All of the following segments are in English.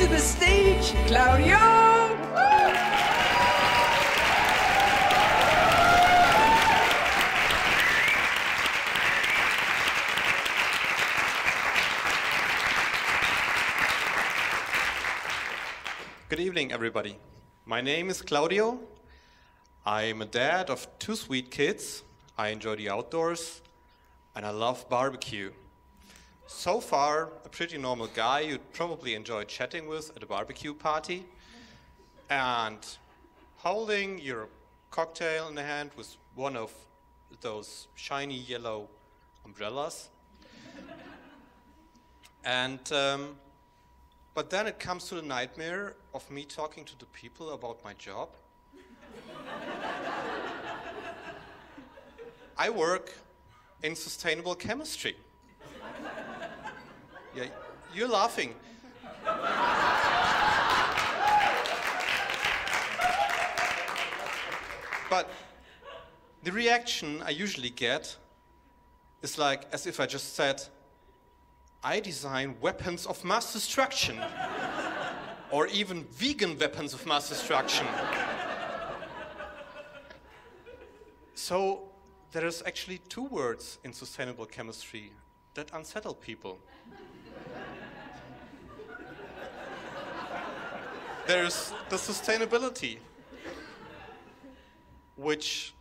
to the stage, Claudio! Good evening, everybody. My name is Claudio. I'm a dad of 2 sweet kids. I enjoy the outdoors, and I love barbecue. So far, a pretty normal guy you'd probably enjoy chatting with at a barbecue party, and holding your cocktail in the hand with one of those shiny yellow umbrellas. And but then it comes to the nightmare of me talking to the people about my job. I work in sustainable chemistry. Yeah, you're laughing. But the reaction I usually get is like as if I just said, I design weapons of mass destruction, or even vegan weapons of mass destruction. So there is actually 2 words in sustainable chemistry that unsettle people. There's the sustainability, which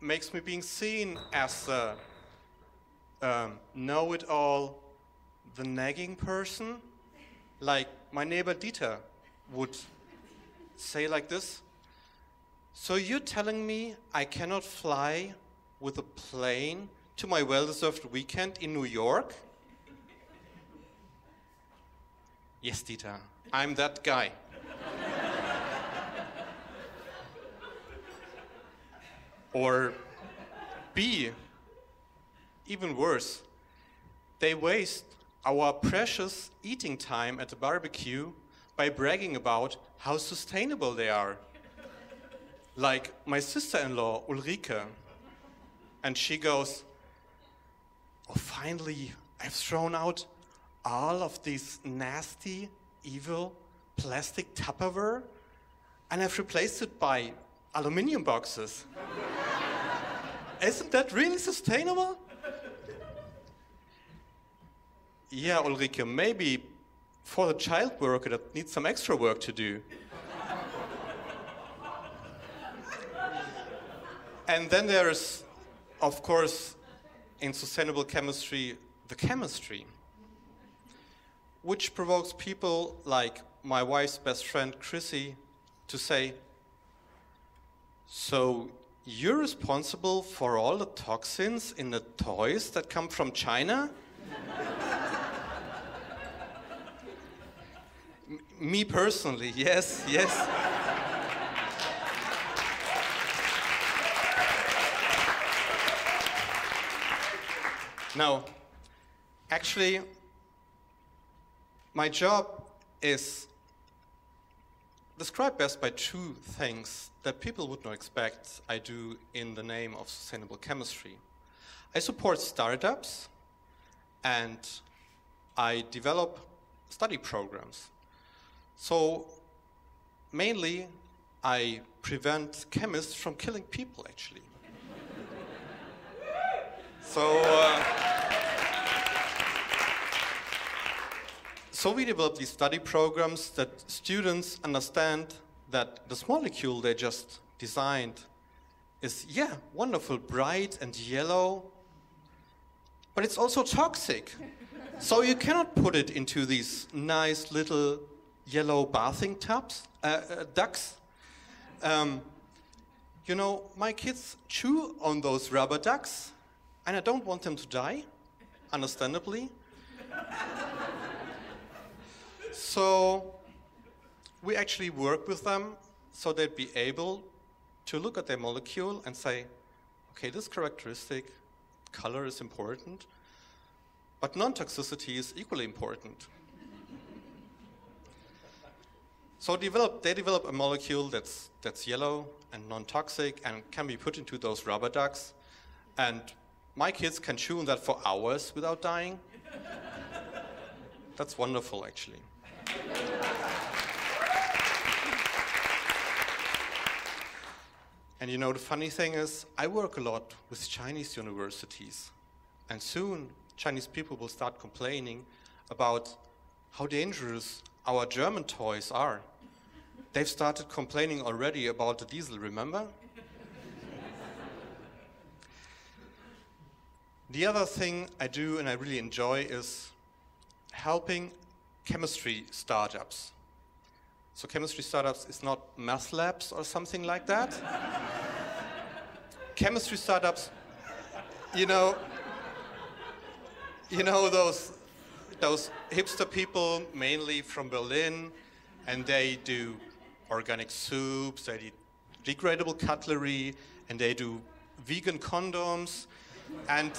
makes me being seen as the know-it-all, the nagging person, like my neighbor Dieter would say like this. So you're telling me I cannot fly with a plane to my well-deserved weekend in New York? Yes, Dieter, I'm that guy. Or B, even worse, they waste our precious eating time at the barbecue by bragging about how sustainable they are. Like my sister-in-law, Ulrike. And she goes, oh, finally, I've thrown out all of these nasty, evil plastic Tupperware, and I've replaced it by aluminum boxes. Isn't that really sustainable? Yeah, Ulrike, maybe for the child worker that needs some extra work to do. And then there's, of course, in sustainable chemistry, the chemistry, which provokes people like my wife's best friend, Chrissy, to say, so you're responsible for all the toxins in the toys that come from China? Me personally, yes, yes. Now, actually, my job is described best by 2 things that people would not expect I do in the name of sustainable chemistry. I support startups, and I develop study programs. So, mainly, I prevent chemists from killing people, actually. So we develop these study programs that students understand that this molecule they just designed is, yeah, wonderful, bright and yellow, but it's also toxic. So you cannot put it into these nice little yellow bathing tubs, ducks. You know, my kids chew on those rubber ducks, and I don't want them to die, understandably. So we actually work with them so they'd be able to look at their molecule and say, okay, this characteristic, color is important, but non-toxicity is equally important. So they develop a molecule that's yellow and non-toxic and can be put into those rubber ducks, and my kids can chew on that for hours without dying. That's wonderful, actually. And you know, the funny thing is, I work a lot with Chinese universities. And soon, Chinese people will start complaining about how dangerous our German toys are. They've started complaining already about the diesel, remember? The other thing I do and I really enjoy is helping chemistry startups. So chemistry startups is not math labs or something like that. Chemistry startups, you know those hipster people, mainly from Berlin, and they do organic soups, they do degradable cutlery, and they do vegan condoms, and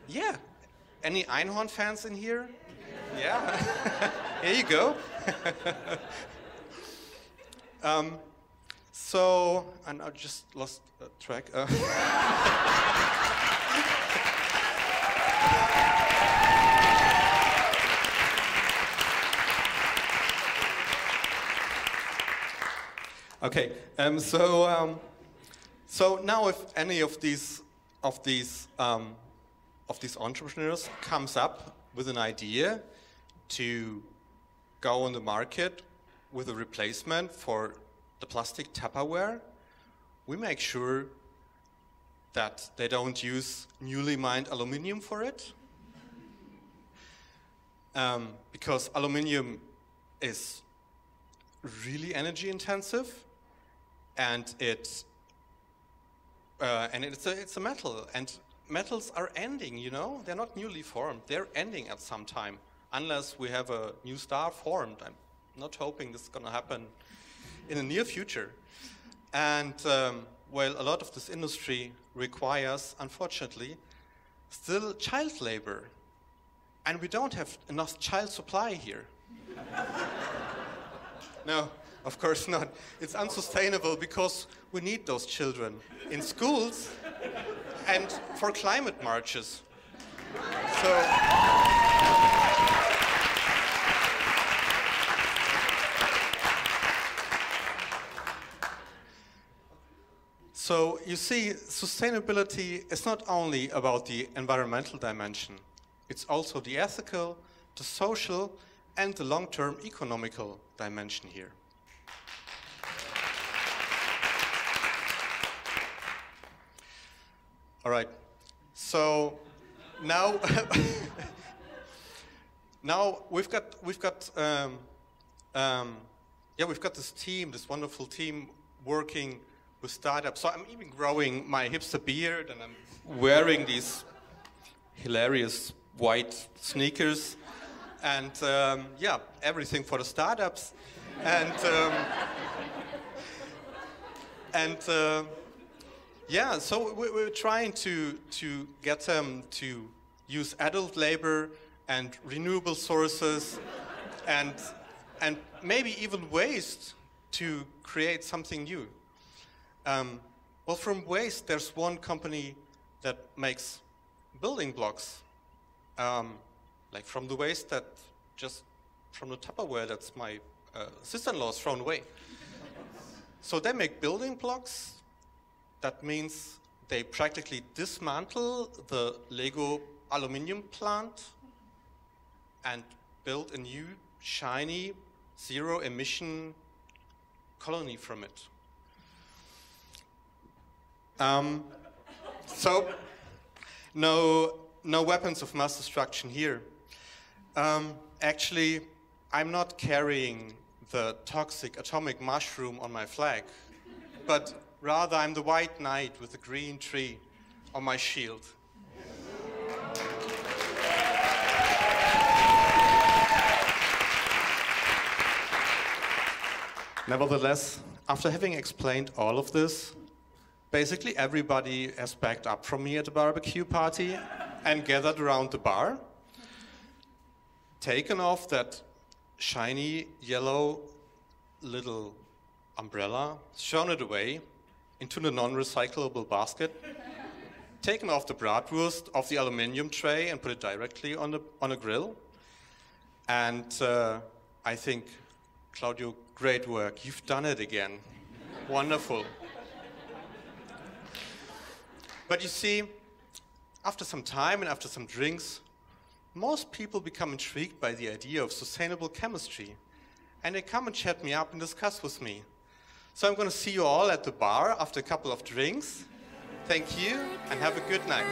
yeah, any Einhorn fans in here? Yeah, here you go. And I just lost track. Okay, so now if any of these entrepreneurs comes up with an idea to go on the market with a replacement for the plastic Tupperware, we make sure that they don't use newly mined aluminium for it. Because aluminium is really energy intensive, and it's a metal, and metals are ending, you know? They're not newly formed, they're ending at some time, unless we have a new star formed. I'm not hoping this is gonna happen in the near future. And well, a lot of this industry requires, unfortunately, still child labor. And we don't have enough child supply here. No, of course not. It's unsustainable because we need those children in schools and for climate marches. So you see, sustainability is not only about the environmental dimension, it's also the ethical, the social, and the long-term economical dimension here. All right, so now, now we've got this team, this wonderful team working with startups. So I'm even growing my hipster beard, and I'm wearing these hilarious white sneakers, and yeah, everything for the startups, yeah, so we're trying to get them to use adult labor and renewable sources, and maybe even waste to create something new. Well, from waste, there's one company that makes building blocks, like from the waste that just from the Tupperware that's my sister-in-law's thrown away. So they make building blocks. That means they practically dismantle the Lego aluminium plant and build a new, shiny, zero-emission colony from it. So, no weapons of mass destruction here. Actually, I'm not carrying the toxic atomic mushroom on my flag, but rather I'm the white knight with the green tree on my shield. Nevertheless, after having explained all of this, basically everybody has backed up from me at the barbecue party and gathered around the bar, taken off that shiny yellow little umbrella, shown it away into the non-recyclable basket, taken off the bratwurst off the aluminium tray and put it directly on a grill, and I think, Claudio, great work. You've done it again. Wonderful. But you see, after some time and after some drinks, most people become intrigued by the idea of sustainable chemistry. And they come and chat me up and discuss with me. So I'm going to see you all at the bar after a couple of drinks. Thank you and have a good night.